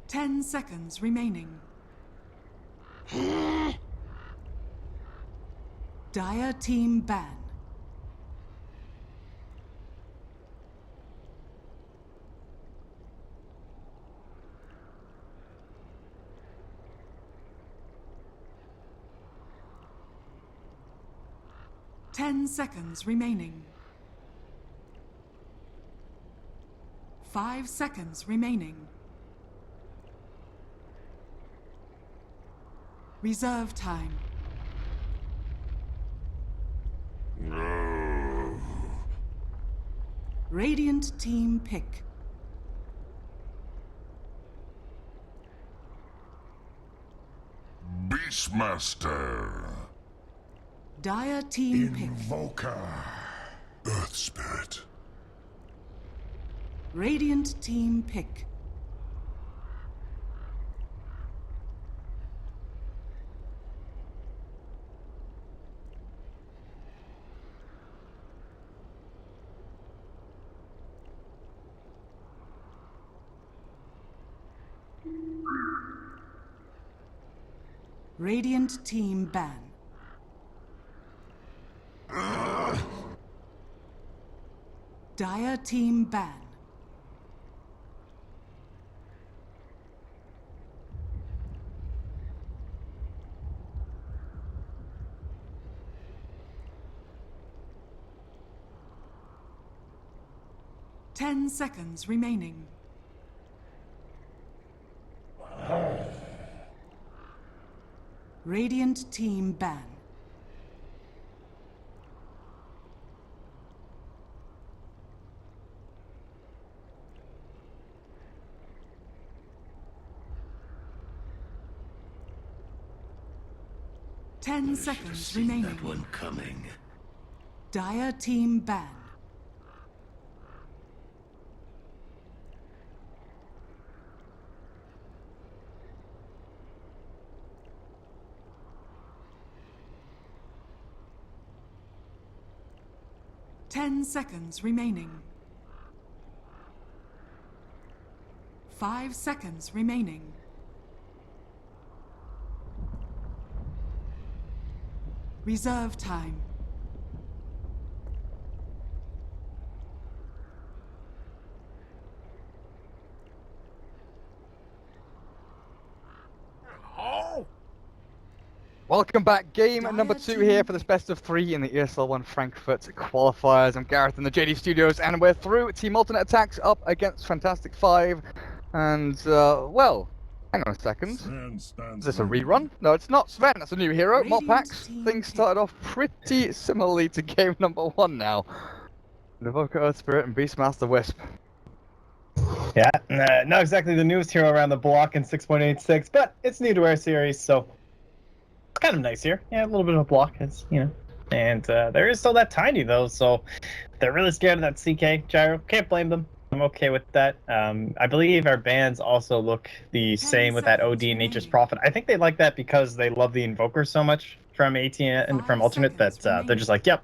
10 seconds remaining. Dire team ban. Ten seconds remaining. 5 seconds remaining. Reserve time. No. Radiant team pick. Beastmaster. Dire team pick. Invoker. Earth Spirit. Radiant team pick. Radiant team ban. Dire team ban. Ten seconds remaining. Radiant team ban. Ten seconds remaining. That one coming. Dire team ban. Ten seconds remaining. 5 seconds remaining. Reserve time. Welcome back, game number 2 here for this best of 3 in the ESL One Frankfurt qualifiers. I'm Gareth in the JD Studios, and we're through Team Alternate Attacks up against Fantastic.Five. And, well, hang on a second. Is this a rerun? No, it's not. Sven, that's a new hero. Moppax. Things started off pretty similarly to game number 1 now. Invoker, Earth Spirit, and Beastmaster Wisp. Yeah, not exactly the newest hero around the block in 6.86, but it's new to our series, so kind of nice here. Yeah, a little bit of a block, it's, you know. And there is still that tiny, though, so they're really scared of that CK gyro. Can't blame them. I'm okay with that. I believe our bans also look the same with that OD and Nature's Prophet. I think they like that because they love the Invoker so much from ATN and from Alternate that they're just like, yep,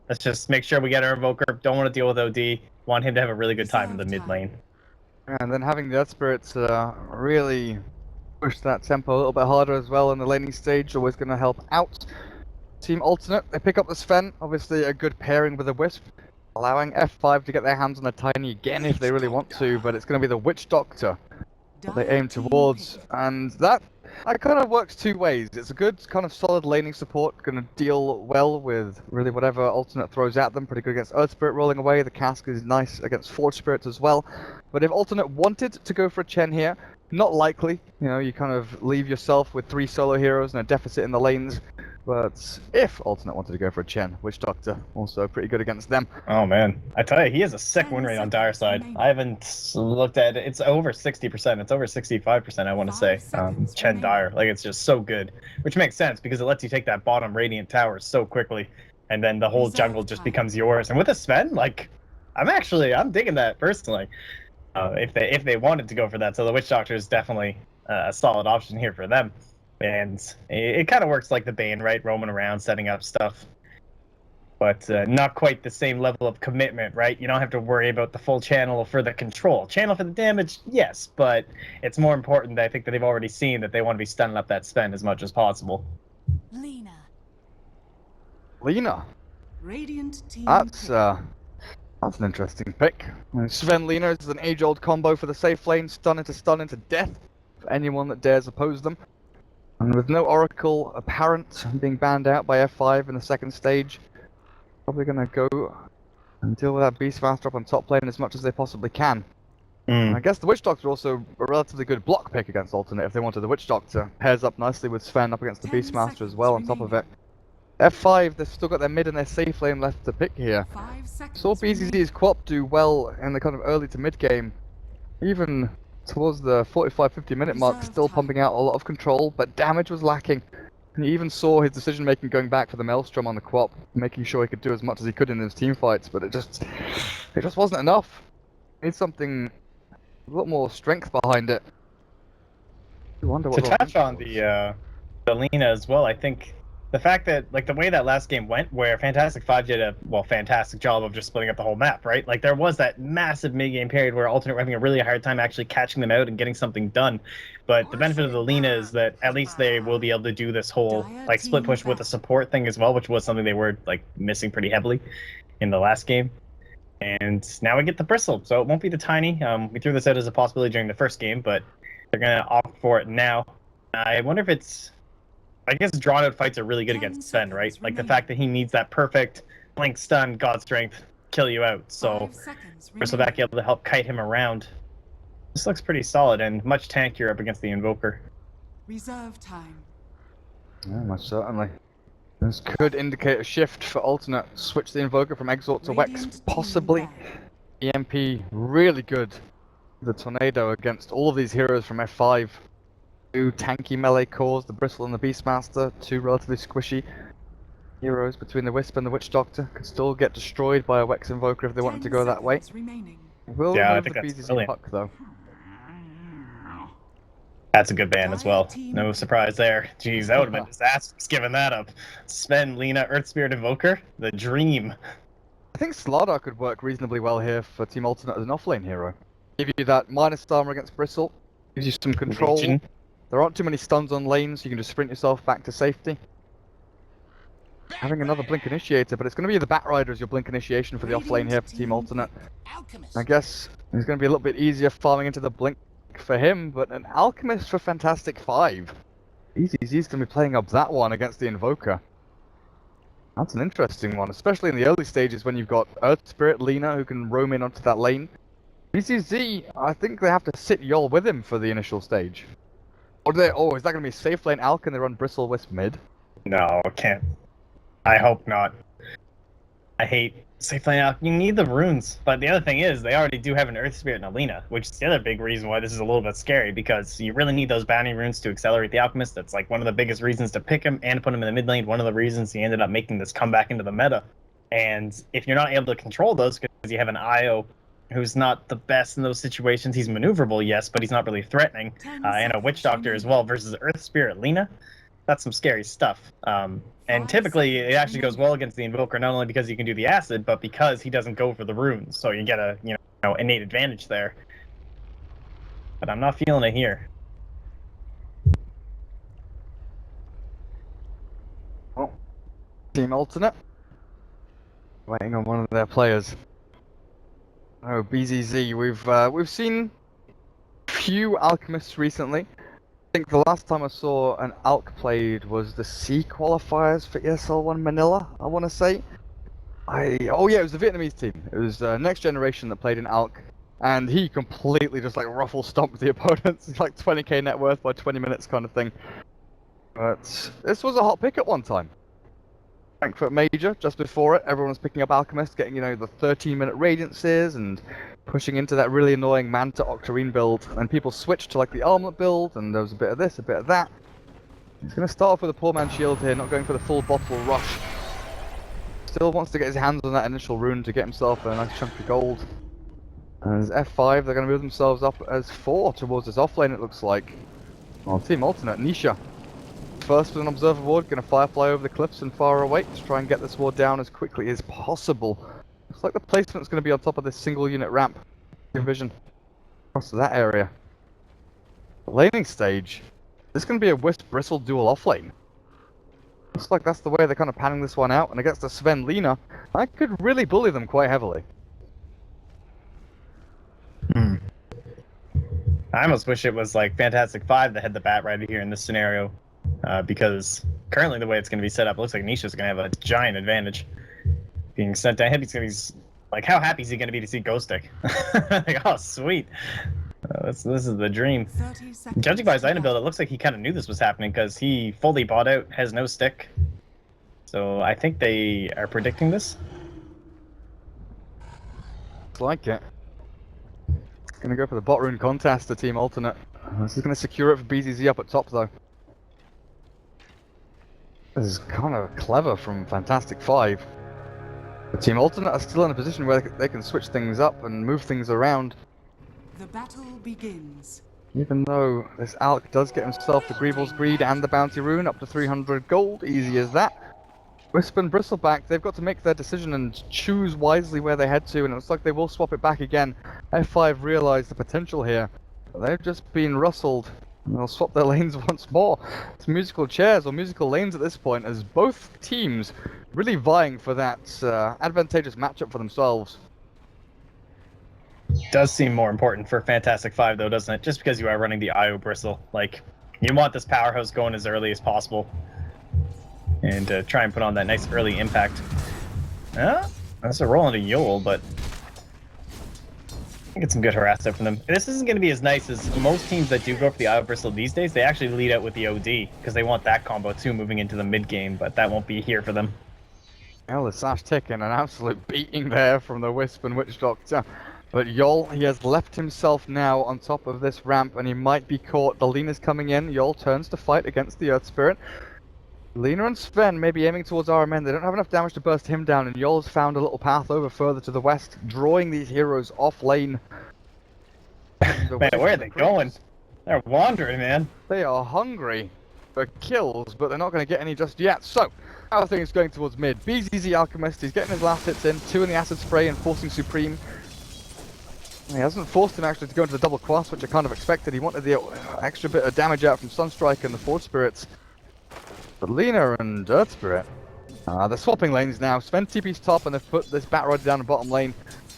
let's just make sure we get our Invoker. Don't want to deal with OD. Want him to have a really good time in the mid lane. And then having the Earth Spirits really push that tempo a little bit harder as well in the laning stage, always going to help out. Team Alternate, they pick up the Sven, obviously a good pairing with the Wisp, allowing F5 to get their hands on a Tiny again if they really want to, but it's going to be the Witch Doctor that they aim towards, and that kind of works two ways. It's a good kind of solid laning support, going to deal well with really whatever Alternate throws at them, pretty good against Earth Spirit rolling away, the Cask is nice against Forge Spirits as well, but if Alternate wanted to go for a Chen here, not likely, you know, you kind of leave yourself with 3 solo heroes and a deficit in the lanes. But if Alternate wanted to go for a Chen, Witch Doctor also pretty good against them. Oh man, I tell you, he has a sick win rate on Dire side. I haven't looked at it. It's over 60%. It's over 65%, I want to say. Chen Dire, like it's just so good, which makes sense because it lets you take that bottom Radiant Tower so quickly, and then the whole jungle just becomes yours. And with a Sven, like, I'm digging that personally. If they wanted to go for that, so the Witch Doctor is definitely a solid option here for them. And it kind of works like the Bane, right? Roaming around, setting up stuff. but not quite the same level of commitment, right? You don't have to worry about the full channel for the control. Channel for the damage, yes, but it's more important that I think that they've already seen that they want to be stunning up that spend as much as possible. Lena. Lena. Radiant team. That's an interesting pick. And Sven Lena is an age-old combo for the safe lane, stun into death for anyone that dares oppose them. And with no Oracle apparent being banned out by F5 in the second stage, probably gonna go and deal with that Beastmaster up on top lane as much as they possibly can. And I guess the Witch Doctor also a relatively good block pick against Alternate if they wanted the Witch Doctor. Pairs up nicely with Sven up against the 10 Beastmaster as seconds well on top of it. remaining. F5, they've still got their mid and their safe lane left to pick here. 5 seconds Saw BZZ's remaining. Quap do well in the kind of early to mid game. Even towards the 45-50 minute mark, Reserve still time. pumping out a lot of control, but damage was lacking. And you even saw his decision making going back for the Maelstrom on the Quap, making sure he could do as much as he could in his team fights, but it just wasn't enough. Need something a lot more strength behind it. I wonder what To touch on the Lena as well, I think the fact that, like, the way that last game went, where Fantastic.Five did a, fantastic job of just splitting up the whole map, right? Like, there was that massive mid-game period where Alternate were having a really hard time actually catching them out and getting something done. But the benefit of the Lena is that at least they will be able to do this whole, like, split push with the support thing as well, which was something they were, like, missing pretty heavily in the last game. And now we get the Bristle, so it won't be the Tiny. We threw this out as a possibility during the first game, but they're going to opt for it now. I wonder if it's... I guess drawn out fights are really good 10 against Sven, right? seconds Like the remaining. fact that he needs that perfect blink stun, God strength, kill you out. So 5 seconds Bristleback remaining. able to help kite him around. This looks pretty solid and much tankier up against the Invoker. Reserve time. Yeah, most certainly. This could indicate a shift for Alternate. Switch the Invoker from Exort to Wex, Radiant team possibly. ban. EMP, really good. The Tornado against all of these heroes from F5. 2 tanky melee cores, the Bristle and the Beastmaster. 2 relatively squishy heroes between the Wisp and the Witch Doctor. Could still get destroyed by a Wex Invoker if they wanted to 10 go that way. seconds remaining. Will Yeah, I remove think the that's BZZ brilliant. puck though. That's a good ban as well. No surprise there. Jeez, that would have been disastrous giving that up. Sven, Lena, Earth Spirit Invoker, the dream. I think Slardar could work reasonably well here for Team Alternate as an offlane hero. Give you that minus armor against Bristle, gives you some control. Legion. There aren't too many stuns on lanes, so you can just sprint yourself back to safety. Having another Blink Initiator, but it's going to be the Batrider as your Blink Initiation for the offlane here for Team Alternate. I guess it's going to be a little bit easier farming into the Blink for him, but an Alchemist for Fantastic.Five. He's going to be playing up that one against the Invoker. That's an interesting one, especially in the early stages when you've got Earth Spirit, Lena, who can roam in onto that lane. BCZ, I think they have to sit Yol with him for the initial stage. Or do they, is that going to be safe lane Alc and they run Bristle Wisp mid? No, can't. I hope not. I hate safe lane out. You need the runes. But the other thing is, they already do have an Earth Spirit and a Lena, which is the other big reason why this is a little bit scary, because you really need those bounty runes to accelerate the Alchemist. That's like one of the biggest reasons to pick him and put him in the mid lane. One of the reasons he ended up making this comeback into the meta. And if you're not able to control those, because you have an IO who's not the best in those situations, he's maneuverable, yes, but he's not really threatening. 10 And a Witch Doctor as well versus Earth Spirit Lena. That's some scary stuff. And typically, it actually goes well against the Invoker, not only because he can do the acid, but because he doesn't go for the runes. So you get a innate advantage there. But I'm not feeling it here. Well, Team Alternate. Waiting on one of their players. Oh, BZZ. We've seen few Alchemists recently. I think the last time I saw an Alch played was the C qualifiers for ESL One Manila, I want to say. It was the Vietnamese team. It was Next Generation that played in Alch, and he completely just like ruffle stomped the opponents. It's like 20k net worth by 20 minutes kind of thing. But this was a hot pick at one time. Frankfurt Major, just before it, everyone was picking up Alchemist, getting, the 13-minute Radiances and pushing into that really annoying Manta Octarine build. And people switched to like the Armlet build, and there was a bit of this, a bit of that. He's going to start off with a poor man's shield here, not going for the full bottle rush. Still wants to get his hands on that initial rune to get himself a nice chunk of gold. And as F5, they're going to move themselves up as 4 towards this offlane, it looks like. Well, Team Alternate, Nisha. first with an observer ward, gonna firefly over the cliffs and far away to try and get this ward down as quickly as possible. Looks like the placement's gonna be on top of this single unit ramp. Vision across to that area. The laning stage. This is gonna be a Wisp Bristle dual offlane. Looks like that's the way they're kind of panning this one out, and against the Sven Lina, I could really bully them quite heavily. I almost wish it was like Fantastic-Five that had the bat right here in this scenario, because currently the way it's going to be set up, it looks like Nisha's going to have a giant advantage. Being sent down, he's going to be like, how happy is he going to be to see Ghost Stick? Like, oh, sweet. This is the dream. 30 seconds. Judging by his item build, it looks like he kind of knew this was happening because he fully bought out, has no stick. So I think they are predicting this. Looks like it. Gonna go for the bot rune contest, the team alternate. This is gonna secure it for BZZ up at top though. This is kind of clever from Fantastic-Five. The team alternate are still in a position where they can switch things up and move things around. The battle begins. Even though this Alc does get himself the Greevil's Greed and the Bounty Rune up to 300 gold, easy as that. Wisp and Bristleback, they've got to make their decision and choose wisely where they head to, and it looks like they will swap it back again. F5 realise the potential here. They've just been rustled, and they'll swap their lanes once more. It's musical chairs or musical lanes at this point, as both teams really vying for that advantageous matchup for themselves. Does seem more important for Fantastic-Five though, doesn't it? Just because you are running the IO Bristle. Like, you want this powerhouse going as early as possible. And try and put on that nice early impact. That's a roll into Yule, but I get some good harass out from them. This isn't going to be as nice as most teams that do go for the IO Bristle these days. They actually lead out with the OD, because they want that combo too moving into the mid game, but that won't be here for them. Well, the Sash taking an absolute beating there from the Wisp and Witch Doctor. But Yol, he has left himself now on top of this ramp, and he might be caught. The Lena's coming in. Yol turns to fight against the Earth Spirit. Lena and Sven may be aiming towards RMN. They don't have enough damage to burst him down, and Yol's found a little path over further to the west, drawing these heroes off lane. Man, where are they going? They're wandering, man. They are hungry for kills, but they're not going to get any just yet. So, how are things going towards mid? BZZ Alchemist, he's getting his last hits in, 2 in the Acid Spray and forcing Supreme. He hasn't forced him actually to go into the double cross, which I kind of expected. He wanted the extra bit of damage out from Sunstrike and the Forge Spirits. But Lena and Earth Spirit, they're swapping lanes now. Sven TP's top, and they've put this Bat Rider down the bottom lane.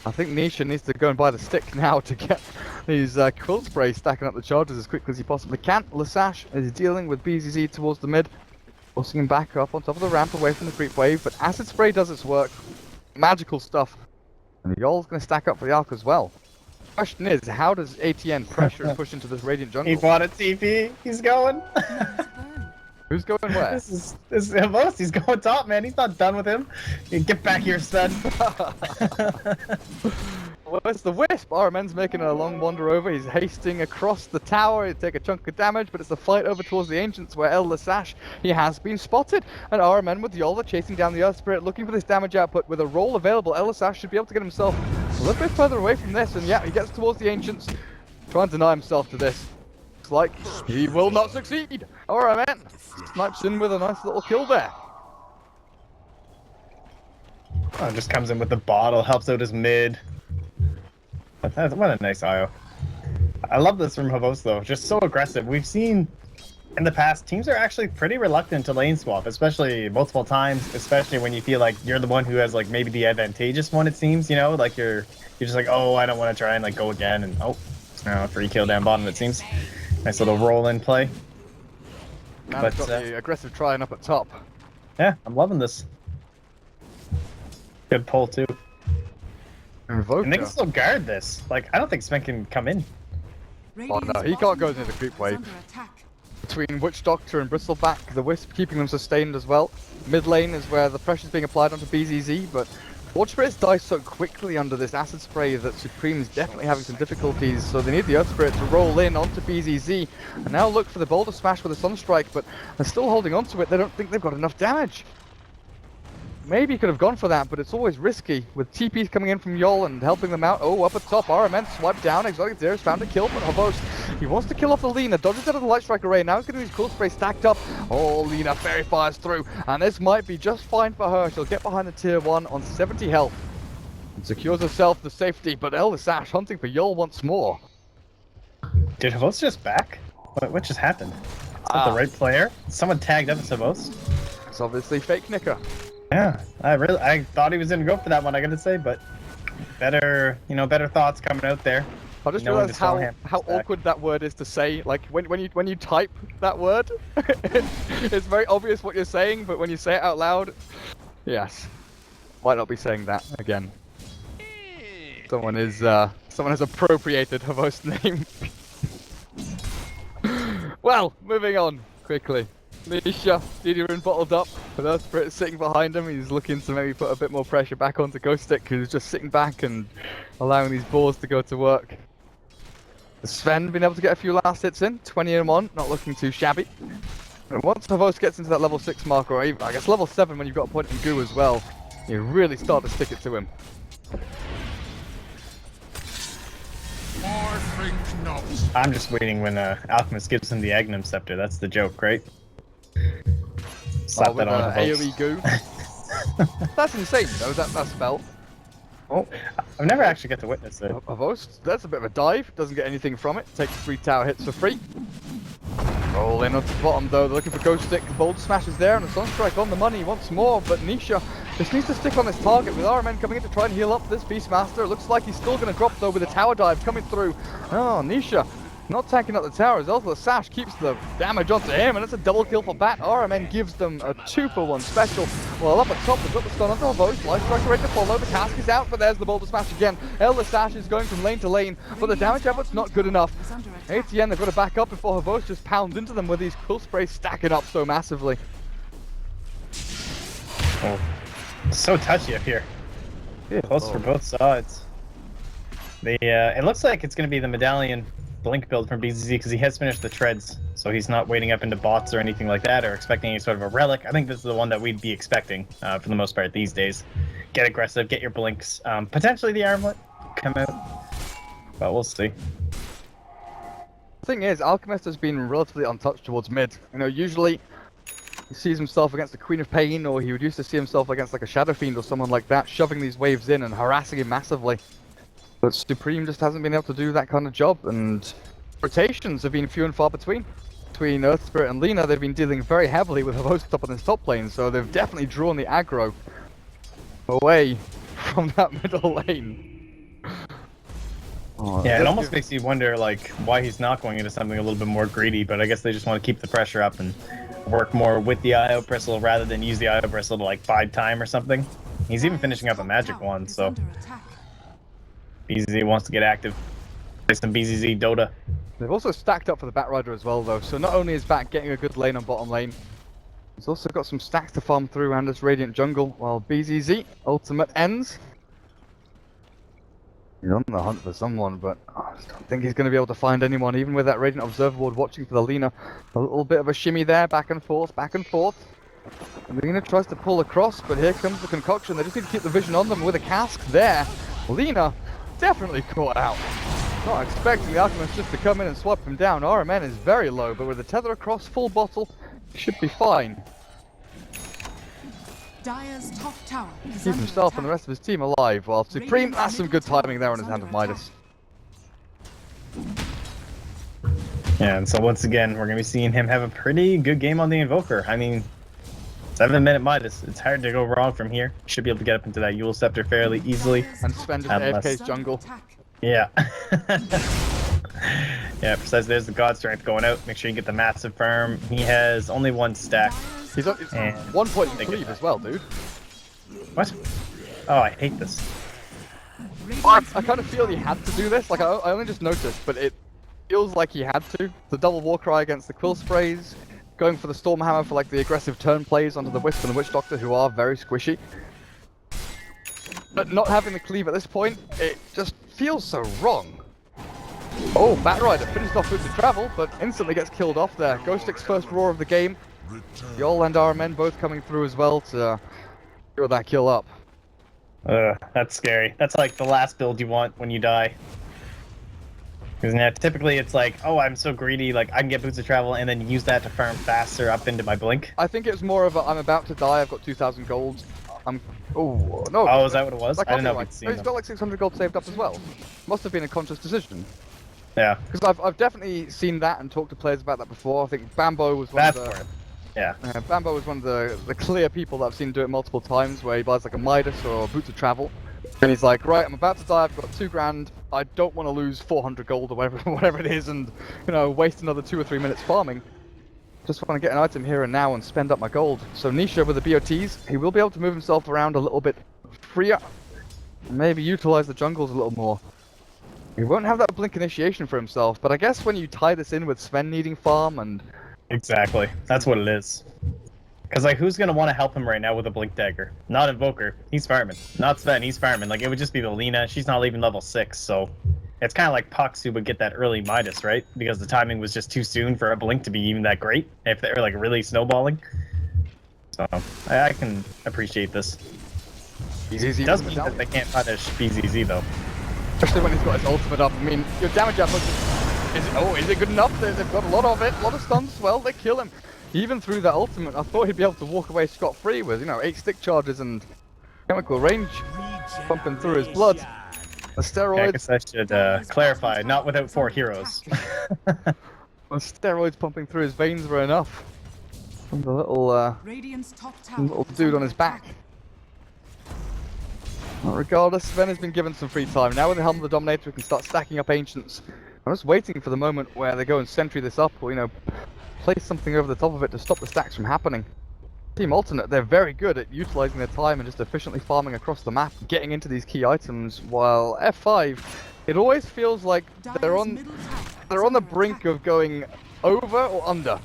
I think Nisha needs to go and buy the stick now to get these Quilt Spray stacking up the charges as quickly as he possibly can. Lasash is dealing with BZZ towards the mid, forcing him back up on top of the ramp away from the creep wave. But Acid Spray does its work. Magical stuff. And Yol's going to stack up for the Alk as well. The question is, how does ATN pressure and push into this Radiant jungle? He bought a TP. He's going. Who's going where? This is most. He's going top, man. He's not done with him. You get back here, Sven. Well, it's the Wisp. RMN's making a long wander over. He's hasting across the tower. He'd take a chunk of damage, but it's the fight over towards the Ancients where El Lasash, he has been spotted. And RMN with Yola chasing down the Earth Spirit, looking for this damage output. With a roll available, El Lasash should be able to get himself a little bit further away from this. And yeah, he gets towards the Ancients, trying to deny himself to this. Looks like he will not succeed. RMN snipes in with a nice little kill there. Oh, just comes in with the bottle, helps out his mid. What a nice IO. I love this from Havos though, just so aggressive. We've seen in the past, teams are actually pretty reluctant to lane swap, especially multiple times, especially when you feel like you're the one who has like maybe the advantageous one, it seems, you know, like you're just like, oh, I don't want to try and like go again, and oh, free kill down bottom, it seems. Nice little roll in play. Now it's got the aggressive trying up at top. Yeah, I'm loving this. Good pull too. And they can still guard this. Like, I don't think Sven can come in. Oh no, he can't go into the creep wave. Between Witch Doctor and Bristleback, the Wisp keeping them sustained as well. Mid lane is where the pressure's being applied onto BZZ, but Forge Spirits die so quickly under this Acid Spray that Supreme's definitely having some difficulties, so they need the Earth Spirit to roll in onto BZZ, and now look for the Boulder Smash with a Sunstrike, but they're still holding onto it. They don't think they've got enough damage. maybe could have gone for that, but it's always risky with TPs coming in from Yol and helping them out. Oh, up at top, RMN swiped down. Exotic Zero's found a kill, but Havos, he wants to kill off the Lina. Dodges out of the Light Strike array. Now he's getting his cool spray stacked up. Oh, Lina fairy fires through, and this might be just fine for her. She'll get behind the tier 1 on 70 health and secures herself the safety, but Elder Sash hunting for Yol once more. Did Havos just back? What just happened? Is that the right player? Someone tagged up Havos? It's obviously fake Nicker. Yeah, I thought he was gonna go for that one, I gotta say, but better thoughts coming out there. I just Knowing realized the Stormhammer how is back. awkward that word is to say. Like when you type that word, it's very obvious what you're saying, but when you say it out loud, yes, might not be saying that again. Someone has appropriated her host name. Well, moving on quickly. Nisha, Didirin bottled up, with Earthspirit sitting behind him. He's looking to maybe put a bit more pressure back onto Ghostic, who's just sitting back and allowing these balls to go to work. Sven been able to get a few last hits in, 20 and 1, not looking too shabby. And once Havos gets into that level 6 mark, or even, I guess level 7 when you've got a point in goo as well, you really start to stick it to him. I'm just waiting when Alchemist gives him the Agnum Scepter. That's the joke, right? Slap that on AoE goo. That's insane though, that spell. Oh, I've never actually got to witness it. Havos, that's a bit of a dive, doesn't get anything from it, takes 3 tower hits for free. Roll in onto the bottom though, they're looking for Ghost Stick, Bold Smash is there and a Sunstrike on the money once more, but Nisha just needs to stick on this target with RMN coming in to try and heal up this Beastmaster. It looks like he's still going to drop though with a tower dive coming through. Oh, Nisha not tanking up the towers. Elder Sash keeps the damage onto him, and it's a double kill for Bat. RMN gives them a 2-for-1 special. Well, up at top, they've got the stun onto Havos. Life Striker ready to follow. The cask is out, but there's the Boulder Smash again. Elder Sash is going from lane to lane, but the damage effort's not good enough. ATN, they've got to back up before Havos just pounds into them with these quill sprays stacking up so massively. Oh, so touchy up here. Yeah. Close for both sides. It looks like it's going to be the Medallion Blink build from BZZ because he has finished the treads, so he's not wading up into bots or anything like that or expecting any sort of a relic. I think this is the one that we'd be expecting for the most part these days. Get aggressive, get your blinks. Potentially the armlet come out, but we'll see. The thing is, Alchemist has been relatively untouched towards mid. You know, usually he sees himself against the Queen of Pain, or he would used to see himself against like a Shadow Fiend or someone like that, shoving these waves in and harassing him massively. But Supreme just hasn't been able to do that kind of job, and rotations have been few and far between. Between Earthspirit and Lina, they've been dealing very heavily with Havos up on this top lane, so they've definitely drawn the aggro away from that middle lane. Oh, yeah, it almost makes you wonder like why he's not going into something a little bit more greedy, but I guess they just want to keep the pressure up and work more with the IO Bristle rather than use the IO Bristle to like bide time or something. He's even finishing up a magic one, so BZZ wants to get active. Play some BZZ Dota. They've also stacked up for the Batrider as well though, so not only is Bat getting a good lane on bottom lane, he's also got some stacks to farm through around this Radiant jungle, while BZZ ultimate ends. He's on the hunt for someone, but I just don't think he's going to be able to find anyone, even with that Radiant Observer Ward watching for the Lina. A little bit of a shimmy there, back and forth, back and forth. Lina tries to pull across, but here comes the concoction. They just need to keep the vision on them with a cask there. Lina definitely caught out. Not expecting the Alchemist just to come in and swipe him down. RMN is very low, but with a tether across, full bottle, should be fine. Dire's top tower is Keep under himself and the attack. rest of his team alive, while Supreme, that's some good timing there on his Hand of Midas. Yeah, and so once again, we're going to be seeing him have a pretty good game on the Invoker. I mean, 7-minute Midas. It's hard to go wrong from here. Should be able to get up into that Eul Scepter fairly easily. And spend his Unless- AFK's jungle. Yeah. Yeah, precisely. There's the God Strength going out. Make sure you get the massive firm. He has only 1 stack. He's on And 1 point in they get cleave that. as well, dude. What? Oh, I hate this. I kind of feel he had to do this, like I only just noticed, but it feels like he had to. The double Warcry against the Quill Sprays, going for the Stormhammer for like the aggressive turn plays onto the Wisp and the Witch Doctor, who are very squishy. But not having the cleave at this point, it just feels so wrong. Oh, Batrider finished off with the travel, but instantly gets killed off there. Ghost Stick's first roar of the game. Yol and RMN both coming through as well to Secure that kill up. That's scary. That's like the last build you want when you die. Because now typically it's like, oh, I'm so greedy, like I can get boots of travel and then use that to farm faster up into my blink. I think it's more of a, I'm about to die, I've got 2,000 gold. Oh, no. Oh, is that what it was? That I can't didn't be know right. if you'd No, seen he's got like 600 gold saved up as well. Must have been a conscious decision. Yeah. Because I've definitely seen that and talked to players about that before. I think Bambo was one That's of the... for it. Yeah. Bambo was one of the clear people that I've seen do it multiple times, where he buys like a Midas or boots of travel. And he's like, right, I'm about to die, I've got 2 grand, I don't want to lose 400 gold or whatever it is and, you know, waste another 2 or 3 minutes farming. Just want to get an item here and now and spend up my gold. So Nisha with the BOTs, he will be able to move himself around a little bit freer. Maybe utilize the jungles a little more. He won't have that blink initiation for himself, but I guess when you tie this in with Sven needing farm and... Exactly. That's what it is. Because, like, who's going to want to help him right now with a Blink Dagger? Not Invoker. He's farming. Not Sven. He's farming. Like, it would just be the Lina. She's not leaving level 6, so... It's kind of like Pucks who would get that early Midas, right? Because the timing was just too soon for a Blink to be even that great, if they're, like, really snowballing. So, I can appreciate this. Easy It does mean that they can't punish BZZ, though. Especially when he's got his ultimate up. I mean, your damage output is it good enough? They've got a lot of it, a lot of stuns. Well, they kill him. Even through that ultimate, I thought he'd be able to walk away scot-free with, you know, 8 stick charges and chemical range pumping through his blood. The steroids... Yeah, I guess I should clarify, not without 4 heroes. The steroids pumping through his veins were enough. And the little, little dude on his back. Well, regardless, Sven has been given some free time. Now with the Helm of the Dominator, we can start stacking up Ancients. I'm just waiting for the moment where they go and sentry this up, or, you know, place something over the top of it to stop the stacks from happening. Team Alternate, they're very good at utilizing their time and just efficiently farming across the map, getting into these key items, while F5, it always feels like they're on the brink of going over or under.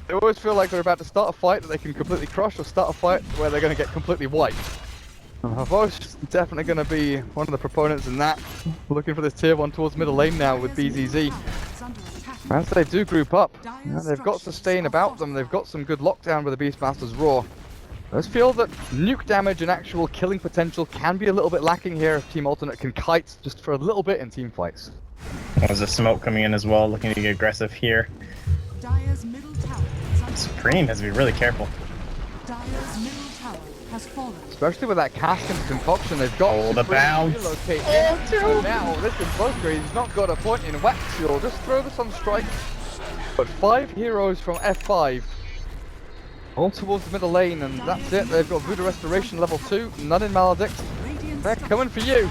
They always feel like they're about to start a fight that they can completely crush, or start a fight where they're going to get completely wiped. Havo's definitely going to be one of the proponents in that. Looking for this tier 1 towards middle lane now with BZZ. As they do group up, you know, they've got sustain about them, they've got some good lockdown with the Beastmaster's Roar. I just feel that nuke damage and actual killing potential can be a little bit lacking here if Team Alternate can kite just for a little bit in team fights. There's a smoke coming in as well, looking to get aggressive here. Supreme has to be really careful. Especially with that cask and concoction, they've got the bounce. So now, this Invoker, he's not got a point in Wax Fuel, just throw the Sunstrike. But 5 heroes from F5, all towards the middle lane, and that's it. They've got Voodoo Restoration level 2, none in Maledict. They're coming for you.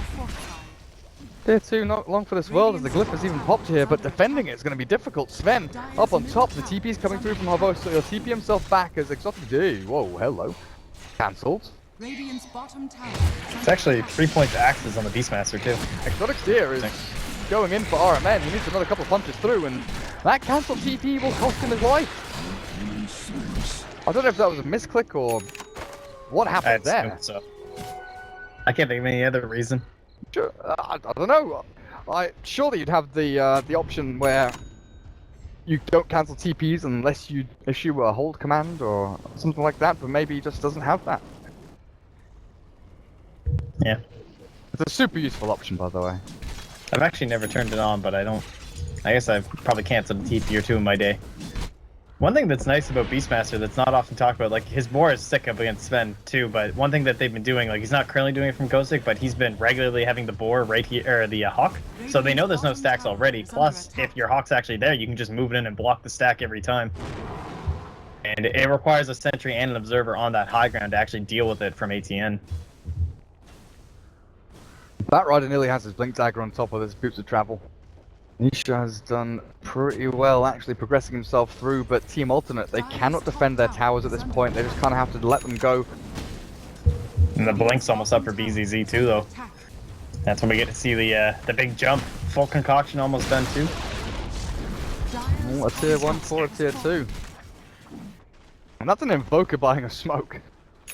Tier 2, not long for this world as the glyph has even popped here, but defending it is going to be difficult. Sven, up on top, the TP is coming through from Havo, so he'll TP himself back as Exotic D. Whoa, hello. Cancelled. It's actually 3 points axes on the Beastmaster too. Exotic Steer is going in for RMN. He needs another couple punches through, and that cancelled TP will cost him his life. I don't know if that was a misclick or what happened there. So. I can't think of any other reason. Sure, I don't know. Surely you'd have the option where you don't cancel TPs unless you issue a hold command or something like that, but maybe he just doesn't have that. Yeah. It's a super useful option, by the way. I've actually never turned it on, but I guess I've probably canceled a TP or 2 in my day. One thing that's nice about Beastmaster that's not often talked about, like, his boar is sick up against Sven too, but one thing that they've been doing, like, he's not currently doing it from Kosik, but he's been regularly having the boar right here, or the Hawk, so they know there's no stacks already, plus if your Hawk's actually there, you can just move it in and block the stack every time. And it requires a sentry and an observer on that high ground to actually deal with it from ATN. That rider nearly has his Blink Dagger on top of his Boots of Travel. Nisha has done pretty well actually progressing himself through, but Team Alternate, they cannot defend their towers at this point. They just kind of have to let them go. And the Blink's almost up for BZZ too, though. That's when we get to see the big jump. Full concoction almost done too. Oh, a tier 1 for a tier 2. And that's an Invoker buying a smoke.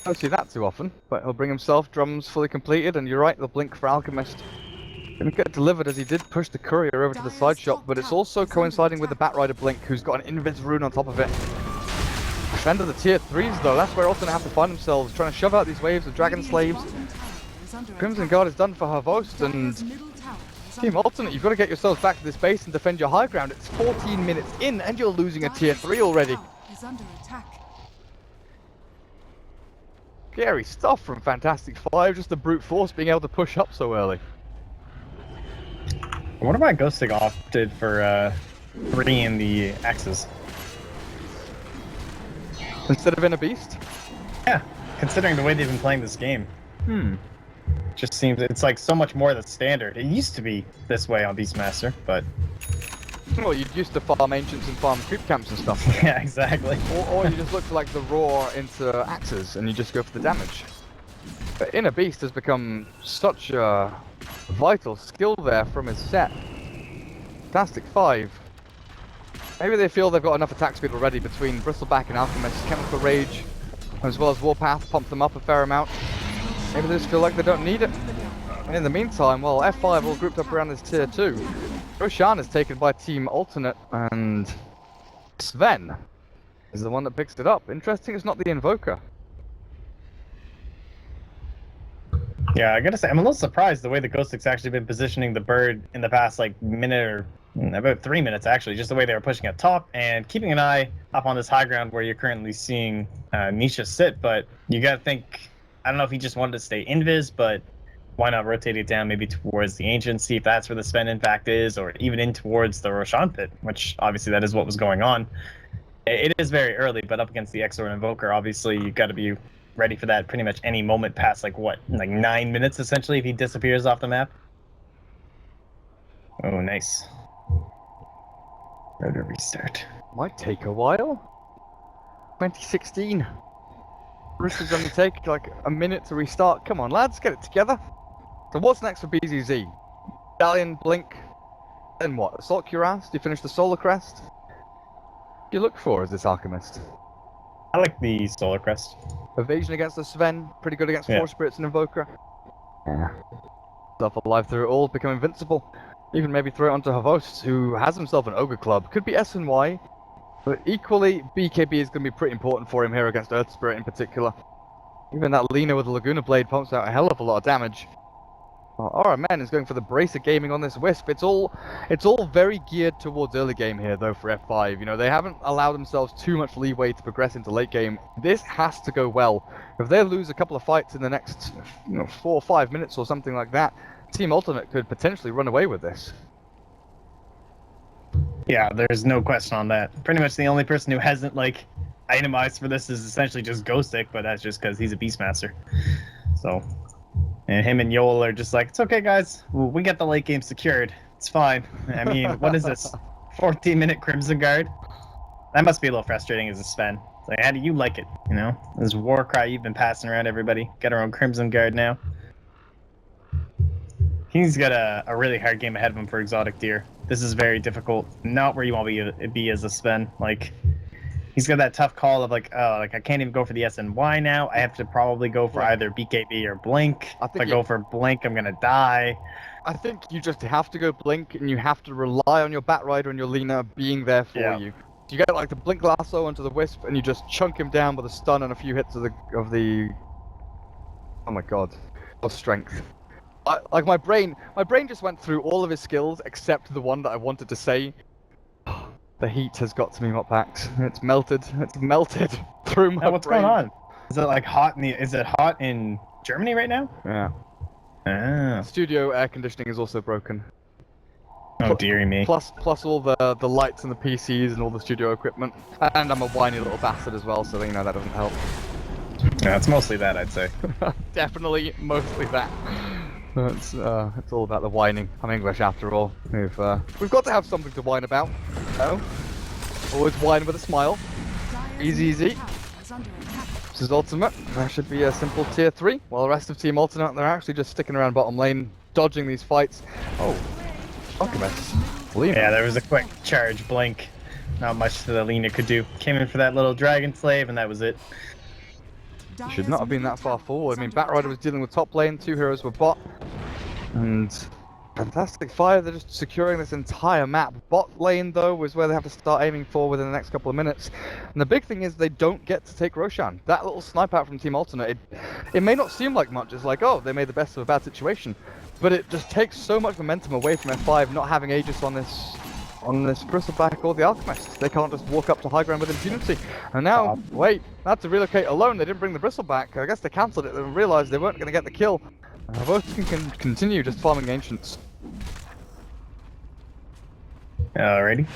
Don't see that too often, but he'll bring himself drums fully completed, and you're right, the Blink for Alchemist didn't get delivered as he did push the courier over to the side shop, but it's also coinciding with the Batrider Blink, who's got an Invis rune on top of it. defend of the tier 3s though, that's where Alternate have to find themselves, trying to shove out these waves of Dragon Slaves. Crimson Guard is done for Havost, and Team Alternate, you've got to get yourselves back to this base and defend your high ground. It's 14 minutes in and you're losing a tier 3 already. Scary stuff from Fantastic.Five, just the brute force being able to push up so early. I wonder why Ghosting opted for bringing the axes. Instead of in a beast? Yeah, considering the way they've been playing this game. Just seems it's like so much more than standard. It used to be this way on Beastmaster, but Well, you used to farm ancients and farm creep camps and stuff. yeah, exactly. Or you just look for like the raw into axes and you just go for the damage. But Inner Beast has become such a vital skill there from his set. Fantastic.Five. Maybe they feel they've got enough attack speed already between Bristleback and Alchemist, Chemical Rage, as well as Warpath, pump them up a fair amount. Maybe they just feel like they don't need it. And in the meantime, well, F5 all grouped up around this tier 2. Roshan is taken by Team Alternate, and Sven is the one that picks it up. Interesting, it's not the Invoker. Yeah, I gotta say, I'm a little surprised the way the Ghost Stick's actually been positioning the bird in the past, like, minute or about 3 minutes, actually. Just the way they were pushing at top and keeping an eye up on this high ground where you're currently seeing Nisha sit. But you gotta think, I don't know if he just wanted to stay invis, but why not rotate it down maybe towards the Ancient, see if that's where the Sven impact is, or even in towards the Roshan pit, which obviously that is what was going on. It is very early, but up against the Exor and Invoker, obviously you got to be ready for that pretty much any moment past, like, what, like 9 minutes essentially if he disappears off the map. Oh, nice. Ready to restart. Might take a while. 2016. Roosters only take like a minute to restart. Come on, lads, get it together. So what's next for BZZ? Stallion, Blink, then what? Assault Cuirass? Do you finish the Solar Crest? What do you look for as this Alchemist? I like the Solar Crest. Evasion against the Sven, pretty good against Force Spirits and Invoker. Yeah. Stuff alive through it all, become invincible. Even maybe throw it onto Havost, who has himself an Ogre Club. Could be SNY, but equally BKB is going to be pretty important for him here against Earth Spirit in particular. Even that Lina with the Laguna Blade pumps out a hell of a lot of damage. RMN is going for the Bracer Gaming on this Wisp. It's all very geared towards early game here, though, for F5. You know, they haven't allowed themselves too much leeway to progress into late game. This has to go well. If they lose a couple of fights in the next 4 or 5 minutes or something like that, Team Ultimate could potentially run away with this. Yeah, there's no question on that. Pretty much the only person who hasn't, like, itemized for this is essentially just Ghostic, but that's just because he's a Beastmaster. So, and him and Yoel are just like, it's okay, guys. We got the late game secured. It's fine. I mean, what is this? 14-minute Crimson Guard? That must be a little frustrating as a Sven. It's like, how do you like it, you know? This war cry you've been passing around everybody. Got our own Crimson Guard now. He's got a really hard game ahead of him for Exotic Deer. This is very difficult. Not where you want to be as a Sven. Like, he's got that tough call of like, oh, like I can't even go for the SNY now. I have to probably go for either BKB or Blink. If I go for Blink, I'm gonna die. I think you just have to go Blink, and you have to rely on your Batrider and your Lina being there for you. You get like the Blink Lasso onto the Wisp, and you just chunk him down with a stun and a few hits of the. Oh my god, of strength. Like my brain just went through all of his skills except the one that I wanted to say. The heat has got to me, Moppax. It's melted through my what's brain. going on? Is it like hot is it hot in Germany right now? Yeah. Ah. Studio air conditioning is also broken. Oh dearie me. Plus all the lights and the PCs and all the studio equipment. And I'm a whiny little bastard as well, so you know that doesn't help. Yeah, it's mostly that, I'd say. Definitely mostly that. It's all about the whining. I'm English after all. We've got to have something to whine about. No? Always whine with a smile. Easy. This is Ultimate. That should be a simple tier 3. While the rest of Team Ultimate, they're actually just sticking around bottom lane, dodging these fights. Oh, Alchemist. Yeah, there was a quick charge Blink. Not much that Lina could do. Came in for that little Dragon Slave, and that was it. Should not have been that far forward. I mean, Batrider was dealing with top lane, 2 heroes were bot, and Fantastic.Five, they're just securing this entire map. Bot lane, though, is where they have to start aiming for within the next couple of minutes. And the big thing is they don't get to take Roshan. That little snipe out from Team Alternate, it may not seem like much. It's like, oh, they made the best of a bad situation. But it just takes so much momentum away from F5 not having Aegis on this Bristleback or the Alchemist. They can't just walk up to high ground with impunity. And now, wait, that's to relocate alone. They didn't bring the Bristleback. I guess they cancelled it and realized they weren't going to get the kill. Both can continue just farming Ancients. Alrighty.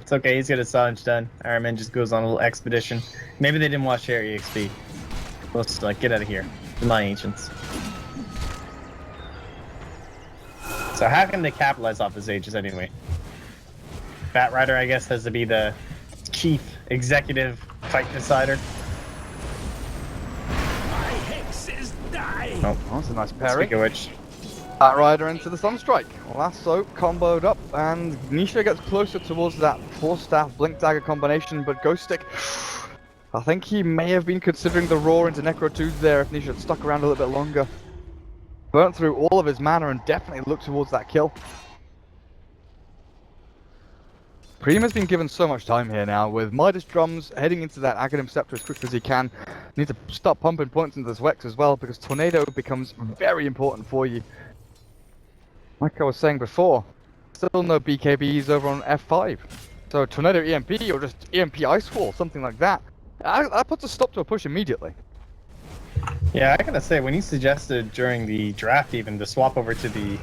It's okay, he's got his Sanj done. Iron Man just goes on a little expedition. Maybe they didn't watch their EXP. Let's like get out of here. My Ancients. So how can they capitalize off his Aegis anyway? Bat Rider, I guess, has to be the chief executive fight decider. Oh, that's a nice parry. Speaking of which, Bat Rider into the Sunstrike. Lasso comboed up, and Nisha gets closer towards that Force Staff Blink Dagger combination, but Ghost Stick, I think he may have been considering the Roar into Necro 2s there if Nisha had stuck around a little bit longer. Burnt through all of his mana and definitely looked towards that kill. Prima's been given so much time here now, with Midas Drums heading into that Aghanim Scepter as quickly as he can. Need to start pumping points into this Wex as well, because Tornado becomes very important for you. Like I was saying before, still no BKBs over on F5. So Tornado EMP or just EMP Ice Wall, something like that. That puts a stop to a push immediately. yeah, I gotta say, when he suggested during the draft even to swap over to the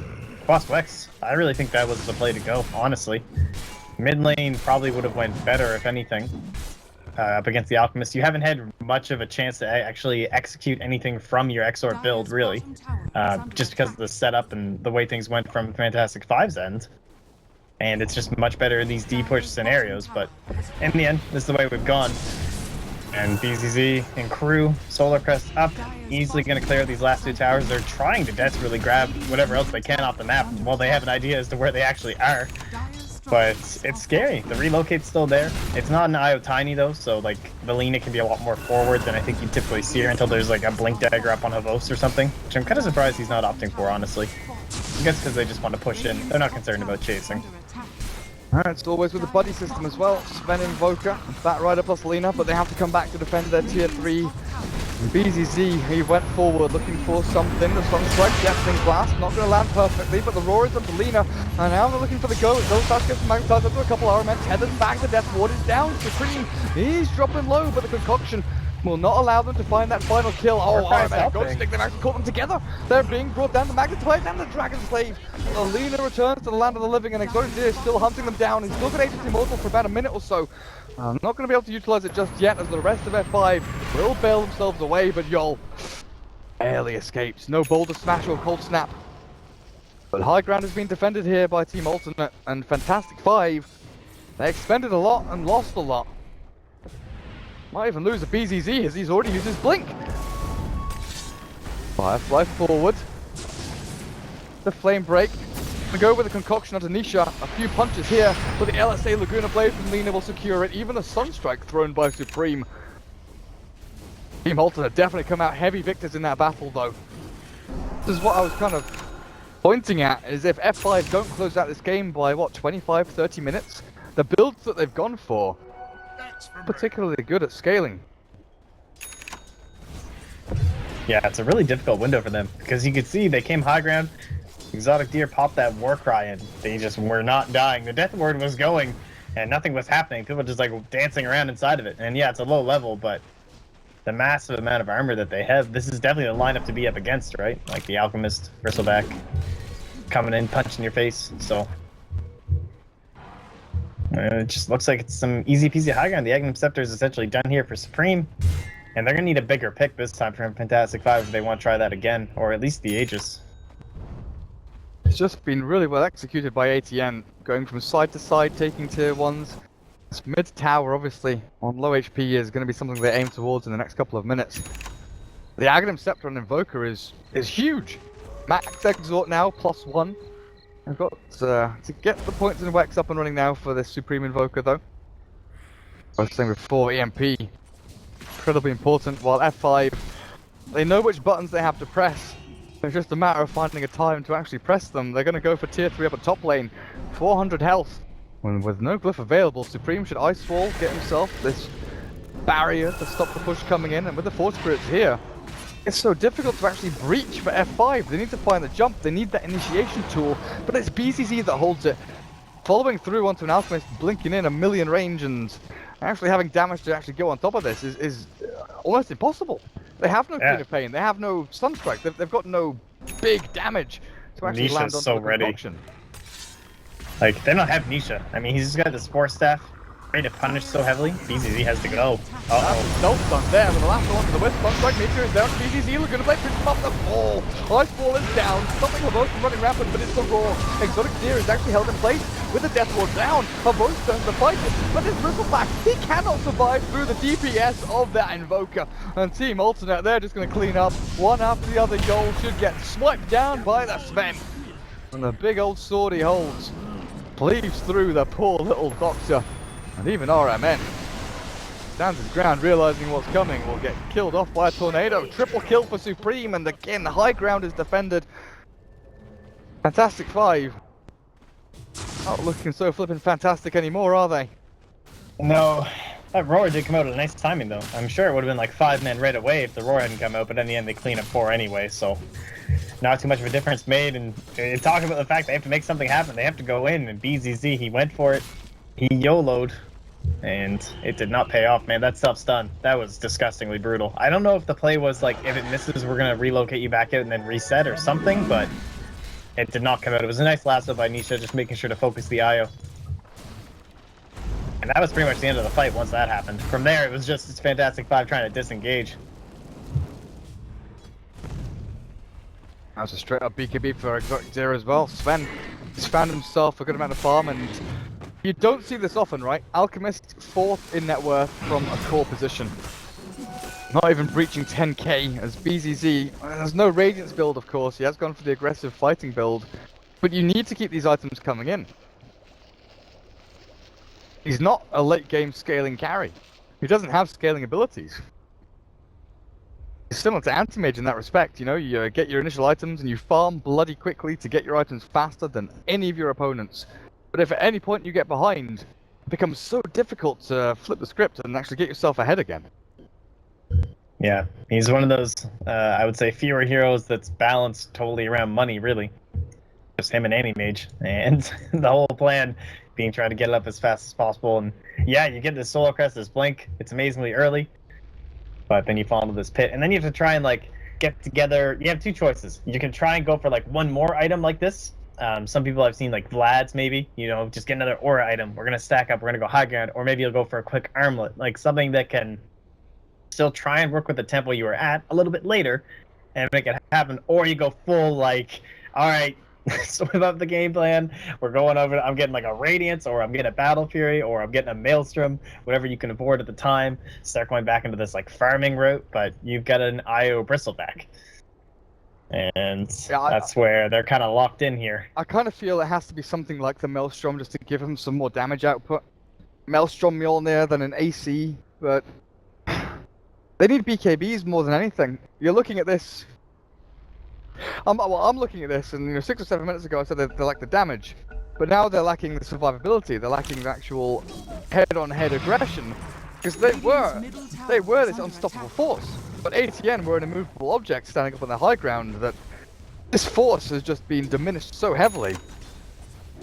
Boss Wex, I really think that was the play to go, honestly. Mid lane probably would have went better, if anything, up against the Alchemist. You haven't had much of a chance to actually execute anything from your XOR build, really, just because of the setup and the way things went from Fantastic-Five's end. And it's just much better in these D-push scenarios, but in the end, this is the way we've gone. And BZZ and crew, Solar Crest up, easily going to clear these last two towers. They're trying to desperately grab whatever else they can off the map while they have an idea as to where they actually are. But it's scary. The relocate's still there. It's not an IO Tiny though, so like Valina can be a lot more forward than I think you typically see her until there's like a Blink Dagger up on Havos or something, which I'm kind of surprised he's not opting for, honestly. I guess because they just want to push in. They're not concerned about chasing. Alright, it's always with the buddy system as well. Sven Invoker, Bat Rider plus Lina, but they have to come back to defend their tier 3. BZZ, he went forward looking for something. The Sunstrike, Deathling Blast, not going to land perfectly, but the Roar is up to Lina. And now they're looking for the go. Those stars get some magnetized up to a couple of men. Tethered back, the Death Ward is down. Supreme, he's dropping low, but the concoction will not allow them to find that final kill. Oh, Ghost Stick, they've actually caught them together. They're being brought down, the Magnetite and the Dragon Slave. Alina returns to the land of the living, and Exotic Deer is still hunting them down. He's still got Agency Immortal for about a minute or so. I'm not going to be able to utilize it just yet, as the rest of F5 will bail themselves away, but Yol barely escapes. No Boulder Smash or Cold Snap. But high ground has been defended here by Team Alternate, and Fantastic-Five, they expended a lot and lost a lot. Might even lose a BZZ as he's already used his Blink. Firefly forward. The Flame Break. We go with the concoction onto Nisha. A few punches here, but the LSA Laguna Blade from Lina will secure it. Even a Sunstrike thrown by Supreme. Team Alternate definitely come out heavy victors in that battle, though. This is what I was kind of pointing at, is if F5 don't close out this game by, what, 25, 30 minutes? The builds that they've gone for, particularly good at scaling. Yeah, it's a really difficult window for them, because you can see they came high ground. Exotic Deer popped that war cry and they just were not dying. The death word was going and nothing was happening. People just like dancing around inside of it. And yeah, it's a low level, but the massive amount of armor that they have, this is definitely the lineup to be up against, right? Like the Alchemist, Bristleback, coming in, punching your face. So it just looks like it's some easy peasy high ground. The Aghanim Scepter is essentially done here for Supreme. And they're going to need a bigger pick this time from Fantastic-Five if they want to try that again, or at least the Aegis. It's just been really well executed by ATN, going from side to side, taking tier 1s. This mid tower, obviously, on low HP is going to be something they aim towards in the next couple of minutes. The Aghanim Scepter on Invoker is huge. Max Exort now, +1. I've got to get the points in Wex up and running now for this Supreme Invoker, though. I was saying before, EMP, incredibly important, while F5, they know which buttons they have to press. It's just a matter of finding a time to actually press them. They're going to go for tier 3 up at top lane. 400 health. When with no glyph available, Supreme should ice wall, get himself this barrier to stop the push coming in, and with the Force Spirits here, it's so difficult to actually breach for F5. They need to find the jump, they need that initiation tool, but it's BCC that holds it. Following through onto an Alchemist, blinking in a million range, and actually having damage to actually go on top of this is almost impossible. They have no Queen of Pain, they have no Sunstrike, they've got no big damage to actually Nisha's land on so the ready. concoction. Like, they don't have Nisha. I mean, he's just got this Force Staff, ready to punish so heavily. BZZ has to go. Uh-oh. Stealth stun there with the last one to the Wisp. Sunstrike Meteor is down. BZZ looking to play pitch off the ball. Iceball is down. Stopping Havos from running rampant, but it's the Raw. Exotic Deer is actually held in place with the Death Ward down. Havos turns to fight it, but this Bristleback, he cannot survive through the DPS of that Invoker. And Team Alternate, they're just going to clean up. One after the other, Yol should get swiped down by the Sven. And the big old sword he holds cleaves through the poor little Doctor. And even RMN stands his ground, realizing what's coming, will get killed off by a tornado. Triple kill for Supreme, and again the high ground is defended. Fantastic-Five not looking so flippin' fantastic anymore, are they? No, that Roar did come out at a nice timing though. I'm sure it would have been like 5 men right away if the Roar hadn't come out, but in the end they clean up 4 anyway, so not too much of a difference made. And talking about the fact they have to make something happen, they have to go in, and BZZ, he went for it. He YOLO'd, and it did not pay off, man. That self-stun, that was disgustingly brutal. I don't know if the play was like, if it misses, we're going to relocate you back out and then reset or something, but it did not come out. It was a nice lasso by Nisha, just making sure to focus the IO. And that was pretty much the end of the fight once that happened. From there, it was just it's Fantastic-Five trying to disengage. That's a straight up BKB for Exotic Deer as well. Sven has found himself a good amount of farm, and you don't see this often, right? Alchemist 4th in net worth from a core position. Not even breaching 10k as BZZ. There's no Radiance build, of course. He has gone for the aggressive fighting build. But you need to keep these items coming in. He's not a late game scaling carry. He doesn't have scaling abilities. He's similar to Anti-Mage in that respect, you know, you get your initial items and you farm bloody quickly to get your items faster than any of your opponents. But if at any point you get behind, it becomes so difficult to flip the script and actually get yourself ahead again. Yeah, he's one of those, I would say, fewer heroes that's balanced totally around money, really. Just him and Anti-Mage, and the whole plan being trying to get it up as fast as possible. And yeah, you get this Solar Crest, this Blink, it's amazingly early, but then you fall into this pit, and then you have to try and, like, get together. You have 2 choices. You can try and go for, like, one more item like this. Some people I've seen, like Vlad's maybe, you know, just get another aura item. We're going to stack up, we're going to go high ground, or maybe you'll go for a quick armlet, like something that can still try and work with the tempo you were at a little bit later and make it happen. Or you go full, like, all right, swim up the game plan. We're going over, I'm getting like a Radiance, or I'm getting a Battle Fury, or I'm getting a Maelstrom, whatever you can afford at the time. Start going back into this like farming route, but you've got an IO Bristleback. And yeah, that's where they're kind of locked in here. I kind of feel it has to be something like the Maelstrom just to give him some more damage output. Maelstrom Mjolnir than an AC, but they need BKBs more than anything. You're looking at this. I'm looking at this, and you know, 6 or 7 minutes ago I said they lack the damage, but now they're lacking the survivability. They're lacking the actual head-on-head aggression, because they were this unstoppable force. But ATN were an immovable object standing up on the high ground that this force has just been diminished so heavily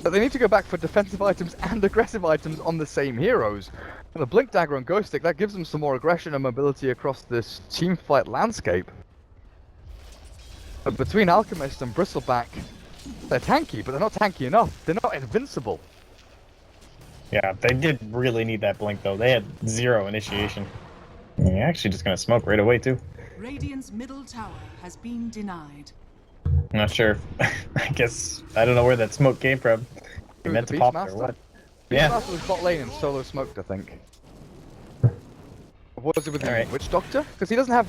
that they need to go back for defensive items and aggressive items on the same heroes. And the Blink Dagger and Ghost Stick, that gives them some more aggression and mobility across this teamfight landscape. But between Alchemist and Bristleback, they're tanky, but they're not tanky enough. They're not invincible. Yeah, they did really need that Blink though. They had 0 initiation. You're actually just gonna smoke right away too. Radiant's middle tower has been denied. I'm not sure. I guess I don't know where that smoke came from. You meant to pop it or what? Yeah. Beastmaster was bot lane and solo smoked, I think. What was it with the Witch Doctor? Because he doesn't have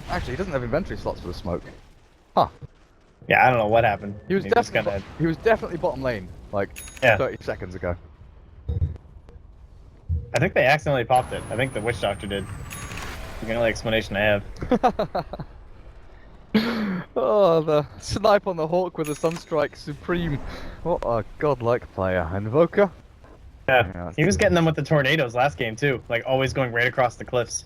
inventory slots for the smoke. Huh. Yeah, I don't know what happened. He was definitely bottom lane, like 30 seconds ago. I think they accidentally popped it. I think the Witch Doctor did. The only explanation I have. Oh, the snipe on the Hawk with the Sunstrike Supreme. What a godlike player. Invoker? Yeah, he was getting them with the tornadoes last game too, like always going right across the cliffs.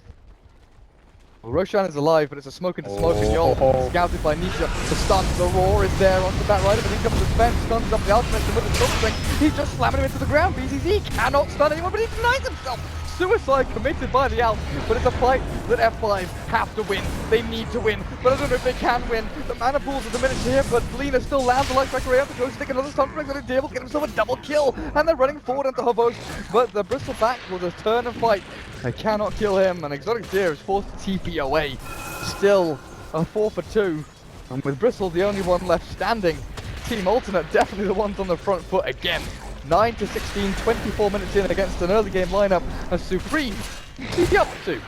Well, Roshan is alive, but it's a smoke into smoke, and Yol, scouted by Nisha. The stun, the roar is there onto that rider, but in comes the Sven, stuns up the ultimate, and with the silver strength, he's just slamming him into the ground. BCZ cannot stun anyone, but he denies himself. Suicide committed by the Alp, but it's a fight that F5 have to win. They need to win, but I don't know if they can win. The mana pools are diminished here, but Lena still lands the light strike array up to go stick another stun strike on the table to get himself a double kill, and they're running forward into Havos, but the Bristleback will just turn and fight. They cannot kill him, and Exotic Deer is forced to TP away. Still a 4 for 2, and with Bristle the only one left standing. Team Alternate definitely the ones on the front foot again. 9 to 16, 24 minutes in against an early game lineup of Supreme. TP up to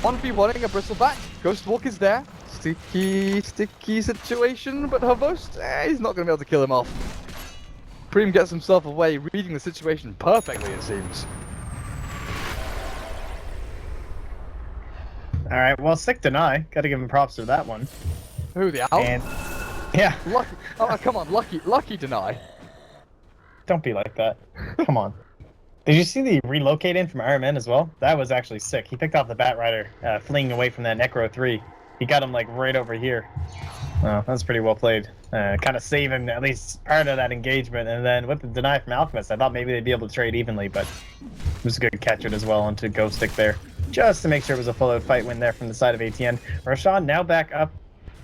1v1ing a Bristleback. Ghostwalk is there. Sticky situation, but Havos, he's not going to be able to kill him off. Supreme gets himself away, reading the situation perfectly, it seems. Alright, well, sick deny. Gotta give him props for that one. Who, the Alp? And, yeah. Lucky, oh, come on, lucky deny. Don't be like that. Come on. Did you see the relocate in from RMN as well? That was actually sick. He picked off the Bat Rider, fleeing away from that Necro 3. He got him like right over here. Oh, that's pretty well played. Kind of saving at least part of that engagement. And then with the deny from Alchemist, I thought maybe they'd be able to trade evenly, but it was a good catch it as well onto Ghost Stick there. Just to make sure it was a full-out fight win there from the side of ATN. Roshan now back up.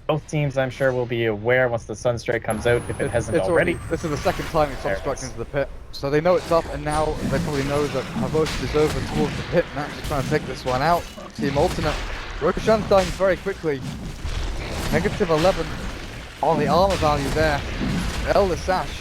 Both teams, I'm sure, will be aware once the Sunstrike comes out, if it hasn't already. This is the second time he's Sunstruck into the pit. So they know it's up, and now they probably know that Havos is over towards the pit and actually trying to take this one out. Team Alternate. Roshan's dying very quickly. Negative 11 on the armor value there. Elder Sash.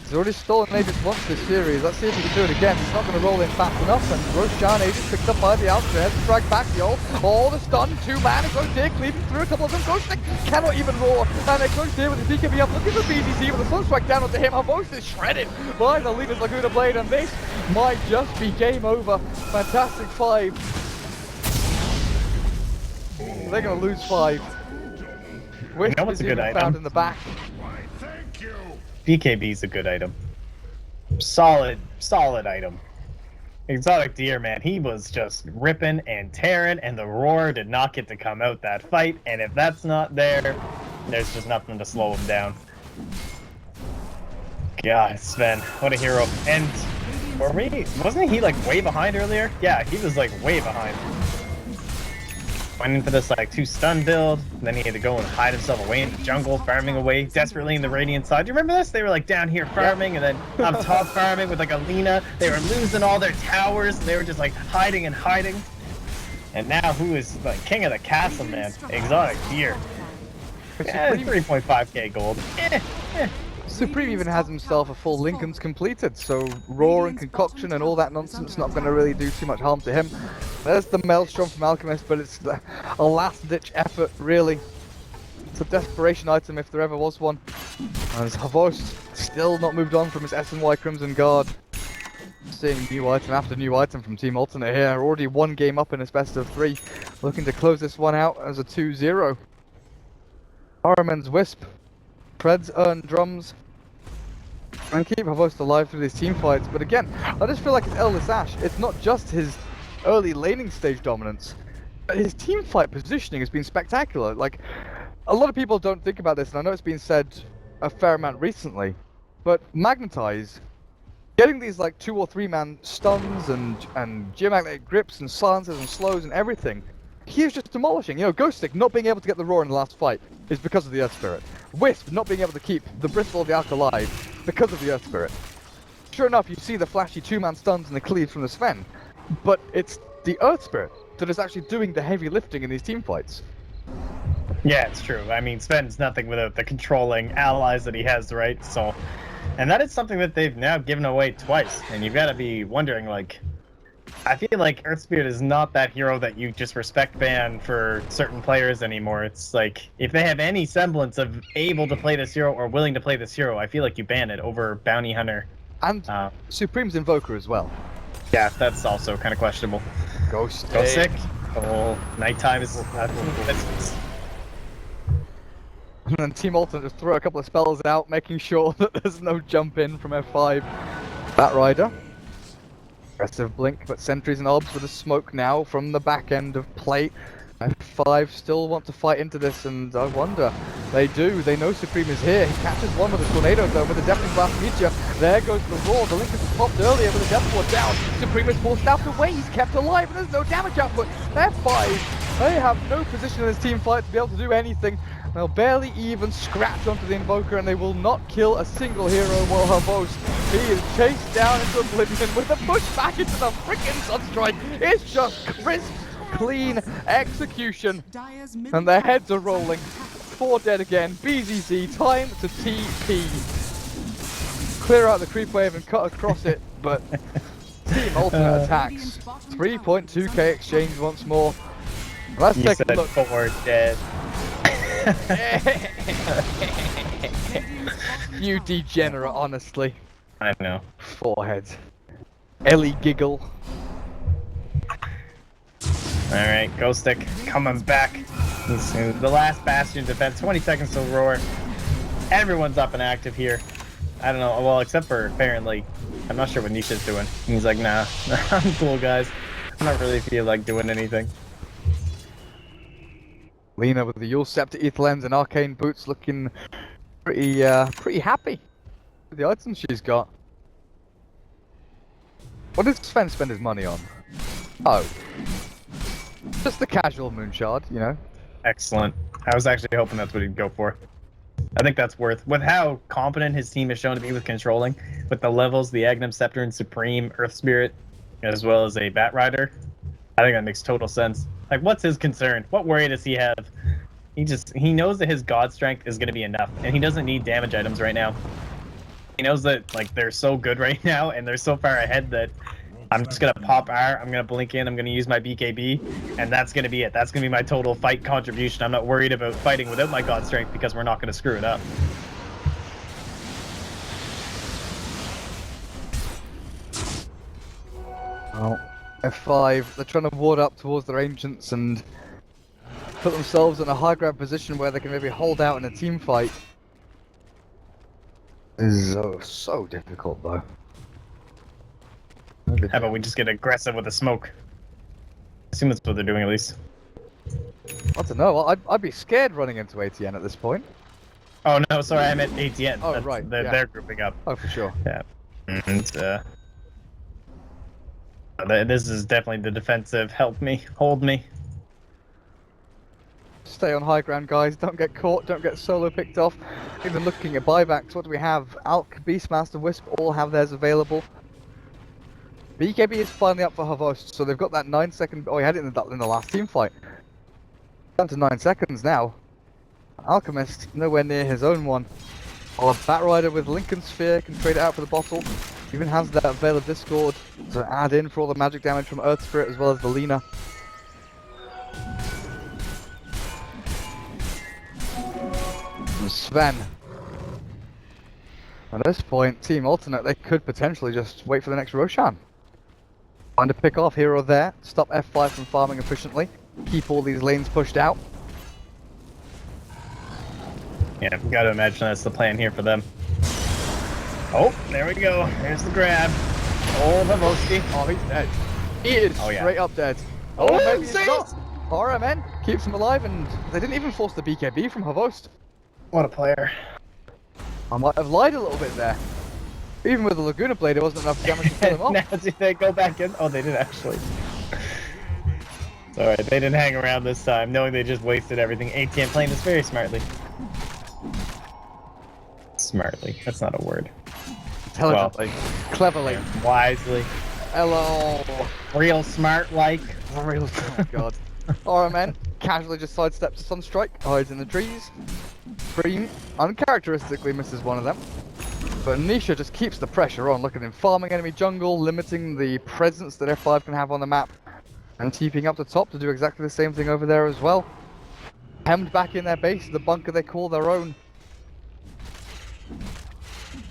He's already stolen Aegis once this series. Let's see if he can do it again. He's not going to roll in fast enough. And Roshan Aegis picked up by the outside. Strike back, Yol. All the stun. 2-man. It goes there, cleaving through a couple of them. Ghost Stick cannot even roar. And it goes there with the BKB up. Looking for BDC with a sun strike down onto him. Havos is shredded by the leader's Laguna Blade. And this might just be game over. Fantastic.Five. They're going to lose 5. Which what's a good found item? in the back. BKB's a good item. Solid item. Exotic Deer, man, he was just ripping and tearing, and the roar did not get to come out that fight, and if that's not there, there's just nothing to slow him down. God, Sven, what a hero. And wasn't he like way behind earlier? Yeah, he was like way behind. Went in for this like 2 stun build, and then he had to go and hide himself away in the jungle, farming away desperately in the Radiant side. Do you remember this? They were like down here farming, and then up top farming with like a Lena. They were losing all their towers, and they were just like hiding and hiding. And now who is like king of the castle, man? Exotic Deer. Yeah, 3.5k gold. Supreme even has himself a full Lincoln's completed, so Roar and Concoction and all that nonsense not going to really do too much harm to him. There's the Maelstrom from Alchemist, but it's a last-ditch effort, really. It's a desperation item if there ever was one. And Havos still not moved on from his S&Y Crimson Guard. Seeing new item after new item from Team Alternate here. Already 1 game up in his best of 3. Looking to close this one out as a 2-0. Araman's Wisp. Preds earn drums. And keep Havos alive through these team fights. But again, I just feel like it's Elder Sash. It's not just his early laning stage dominance. His team fight positioning has been spectacular. Like, a lot of people don't think about this, and I know it's been said a fair amount recently, but Magnetize, getting these like 2 or 3 man stuns and geomagnetic grips and silences and slows and everything, he is just demolishing. You know, Ghost Stick not being able to get the roar in the last fight is because of the Earth Spirit. Wisp not being able to keep the Bristle of the Ark alive because of the Earth Spirit. Sure enough, you see the flashy 2-man stuns and the cleaves from the Sven, but it's the Earth Spirit that is actually doing the heavy lifting in these team fights. Yeah, it's true. I mean, Sven's nothing without the controlling allies that he has, right? So, and that is something that they've now given away twice, and you've got to be wondering, like, I feel like Earth Spirit is not that hero that you just respect ban for certain players anymore. It's like, if they have any semblance of able to play this hero or willing to play this hero, I feel like you ban it over Bounty Hunter. And Supreme's Invoker as well. Yeah, that's also kind of questionable. Ghost Sick. Oh, nighttime is... And then Team Alternate just throw a couple of spells out, making sure that there's no jump in from F5. Batrider. Aggressive blink, but sentries and obs with a smoke now from the back end of plate. F5 still want to fight into this, and I wonder. They do. They know Supreme is here. He catches one with a tornado though, with a deafening blast meteor. There goes the roar. The link is popped earlier with a death ward down. Supreme is forced out the way. He's kept alive, and there's no damage output. F5, they have no position in this team fight to be able to do anything. They'll barely even scratch onto the Invoker, and they will not kill a single hero while her boast. He is chased down into oblivion with a push back into the freaking Sunstrike. It's just crisp, clean execution. And their heads are rolling. 4 dead again. BZZ, time to TP. Clear out the creep wave and cut across it, but Team Ultimate attacks. 3.2k exchange once more. Let's You take said a look. 4 dead. You degenerate, honestly. I know. 4 heads. Ellie giggle. Alright, Ghost Stick coming back. The last Bastion defense, 20 seconds to roar. Everyone's up and active here. I don't know, well, except for apparently, I'm not sure what Nisha's doing. He's like, nah, I'm cool, guys. I don't really feel like doing anything. Lena with the Yule Scepter, Ether Lens, and Arcane Boots looking pretty happy with the items she's got. What does Sven spend his money on? Oh. Just the casual Moonshard, you know? Excellent. I was actually hoping that's what he'd go for. I think that's worth, with how competent his team is shown to be with controlling, with the levels, the Agnum Scepter and Supreme, Earth Spirit, as well as a Batrider. I think that makes total sense. Like, what's his concern? What worry does he have? He knows that his God Strength is going to be enough, and he doesn't need damage items right now. He knows that, like, they're so good right now, and they're so far ahead that I'm just going to pop R, I'm going to blink in, I'm going to use my BKB, and that's going to be it. That's going to be my total fight contribution. I'm not worried about fighting without my God Strength because we're not going to screw it up. Oh. F5, they're trying to ward up towards their Ancients and put themselves in a high ground position where they can maybe hold out in a team fight. This is so difficult though. How about we just get aggressive with the smoke? I assume that's what they're doing at least. I don't know, I'd be scared running into ATN at this point. Oh no, sorry, I meant ATN. Oh, That's, right, yeah. They're grouping up. Oh, for sure. Yeah. And, this is definitely the defensive. Help me. Hold me. Stay on high ground, guys. Don't get caught. Don't get solo picked off. Even looking at buybacks, what do we have? Alk, Beastmaster, Wisp all have theirs available. BKB is finally up for Havost, so they've got that 9-second... Oh, he had it in the last team fight. Down to 9 seconds now. Alchemist, nowhere near his own one. Or Batrider with Lincoln Sphere can trade it out for the bottle. Even has that Veil of Discord to add in for all the magic damage from Earth Spirit as well as the Lena. And Sven. At this point, Team Alternate, they could potentially just wait for the next Roshan. Find a pick off here or there, stop F5 from farming efficiently, keep all these lanes pushed out. Yeah, gotta imagine that's the plan here for them. Oh, there we go. There's the grab. Oh, Vavoski. Oh, he's dead. He is straight up dead. Oh, Maybe he's not. RMN keeps him alive, and they didn't even force the BKB from Havost. What a player. I might have lied a little bit there. Even with the Laguna Blade, it wasn't enough damage to kill him off. Now do they go back in? Oh, they did actually. It's alright, they didn't hang around this time, knowing they just wasted everything. ATN playing this very smartly. Smartly. That's not a word. Intelligently. Cleverly. Wisely. Hello. Real smart like. Real. Oh god. RMN casually just sidesteps a Sunstrike, hides in the trees. Bream uncharacteristically misses one of them. But Nisha just keeps the pressure on. Look at him farming enemy jungle, limiting the presence that F5 can have on the map. And TPing up the top to do exactly the same thing over there as well. Hemmed back in their base, the bunker they call their own.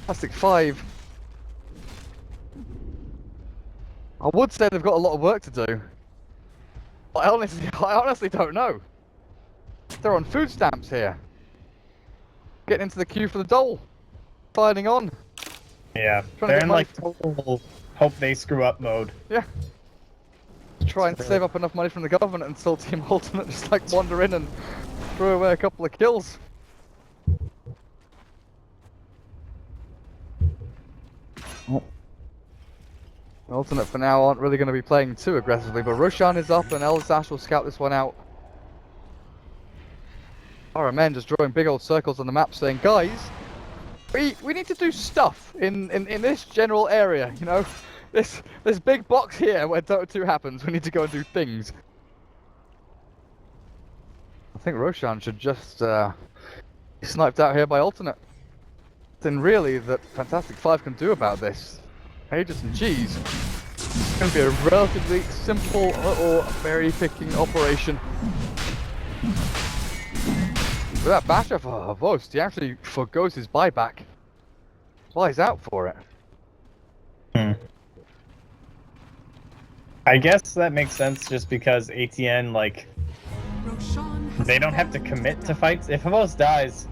Fantastic.Five. I would say they've got a lot of work to do. I honestly don't know. They're on food stamps here. getting into the queue for the dole. Fighting on. Yeah, Trying to they're get in money. like total hope they screw up mode. Yeah. Try and save up enough money from the government until Team Ultimate just like wander in and throw away a couple of kills. Oh. Ultimate for now aren't really going to be playing too aggressively, but Roshan is up and Elsash will scout this one out. Our men just drawing big old circles on the map saying, guys, we need to do stuff in this general area, you know? This big box here where Dota 2 happens, we need to go and do things. I think Roshan should just be sniped out here by Alternate. Nothing really that Fantastic.Five can do about this. Aegis and cheese. It's going to be a relatively simple little berry picking operation. With that basher for Havost, he actually forgoes his buyback. Flies out for it. I guess that makes sense just because ATN, like, they don't have to commit to fights. If Havost dies,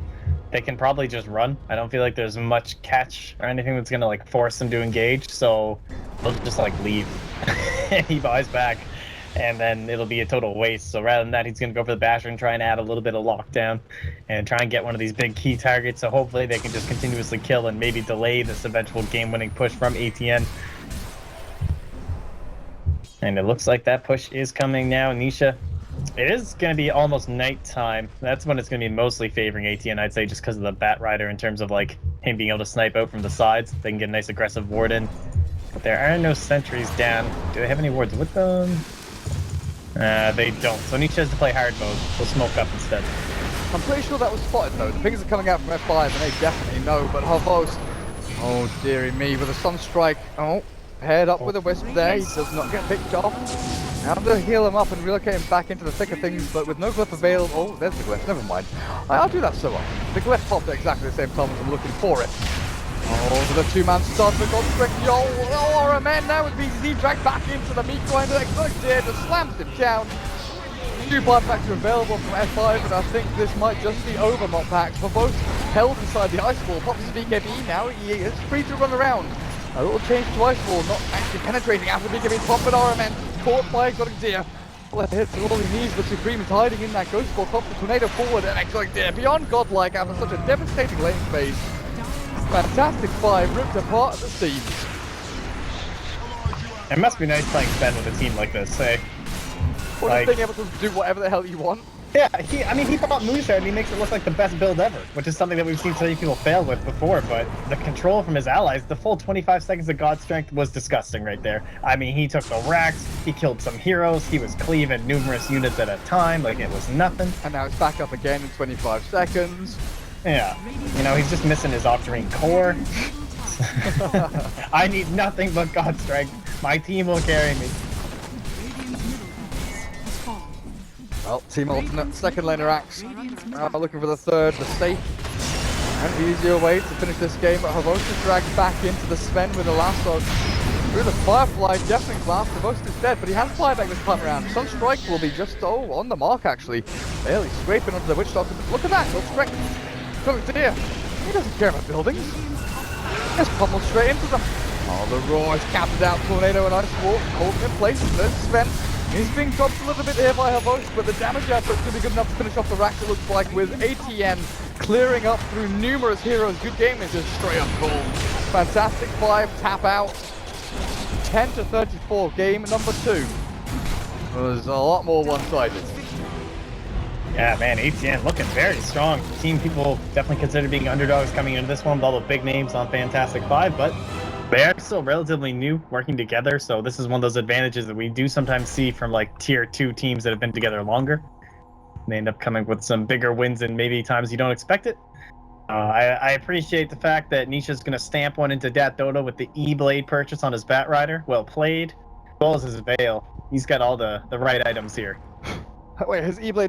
they can probably just run. I don't feel like there's much catch or anything that's gonna like force them to engage, so they'll just like leave. He buys back, and then it'll be a total waste. So rather than that, he's gonna go for the basher and try and add a little bit of lockdown and try and get one of these big key targets. So hopefully they can just continuously kill and maybe delay this eventual game-winning push from ATN. And it looks like that push is coming now, Nisha. It is going to be almost nighttime. That's when it's going to be mostly favoring ATN, I'd say, just because of the Bat Rider in terms of like him being able to snipe out from the sides. They can get a nice aggressive ward in. But there are no sentries down. Do they have any wards with them? They don't. So Nisha has to play hard mode. We'll smoke up instead. I'm pretty sure that was spotted though. The pings are coming out from F5 and they definitely know, but Havost, oh dearie me, with a Sunstrike. Oh, paired up with a Wisp there. He does not get picked off. Now to heal him up and relocate him back into the thick of things, but with no glyph available. Oh, there's the glyph, never mind. I'll do that so often. The glyph popped at exactly the same time as I'm looking for it. Oh, the two-man stun for Godstrick. Oh, our man now with BZZ dragged back into the meat grinder. Exploded, just slams him down. Two buybacks are available from F5, and I think this might just be over mod packs for both. Held inside the ice wall, pops his BKB now. He is free to run around. A little change to ice wall, not actually penetrating after BKB pop, but RMN caught by Exotic Deer. Well, it hits all he needs, but Supreme is hiding in that ghost ball, pops the tornado forward, and Exotic Deer beyond godlike after such a devastating lane phase. Fantastic.Five ripped apart at the seams. It must be nice playing Sven with a team like this, hey? Or just being able to do whatever the hell you want. Yeah, he brought Moonshard and he makes it look like the best build ever, which is something that we've seen so many people fail with before, but the control from his allies, the full 25 seconds of God Strength was disgusting right there. I mean, he took the racks, he killed some heroes, he was cleaving numerous units at a time, like it was nothing. And now it's back up again in 25 seconds. Yeah, you know, he's just missing his Octarine core. I need nothing but God Strength. My team will carry me. Well, Team Alternate, second laner Axe, looking for the third, the safe and easier way to finish this game, but Havost is dragged back into the Sven with a lasso. Through the Firefly, deafening blast, Havost is dead, but he has buyback this time around. Sunstrike will be just, on the mark actually. Barely scraping onto the Witch Doctor, but look at that, Godstrike. Look at dear. He doesn't care about buildings. Just pummel straight into them. Oh, the Roar is captured out, Tornado and Ice Wall, holding in place, there's Sven. He's being dropped a little bit here by Havost, but the damage output's going to be good enough to finish off the rack, it looks like, with ATN clearing up through numerous heroes. Good game is just straight up cool. Fantastic.Five tap out. 10-34, game number 2. It was a lot more one-sided. Yeah, man, ATN looking very strong. Team people definitely consider being underdogs coming into this one with all the big names on Fantastic.Five, but they are still relatively new, working together, so this is one of those advantages that we do sometimes see from like tier 2 teams that have been together longer. They end up coming with some bigger wins and maybe times you don't expect it. I appreciate the fact that Nisha's going to stamp one into Dat Dota with the E-Blade purchase on his Bat Rider. Well played. As well as his Veil. He's got all the right items here. Wait, his E-Blade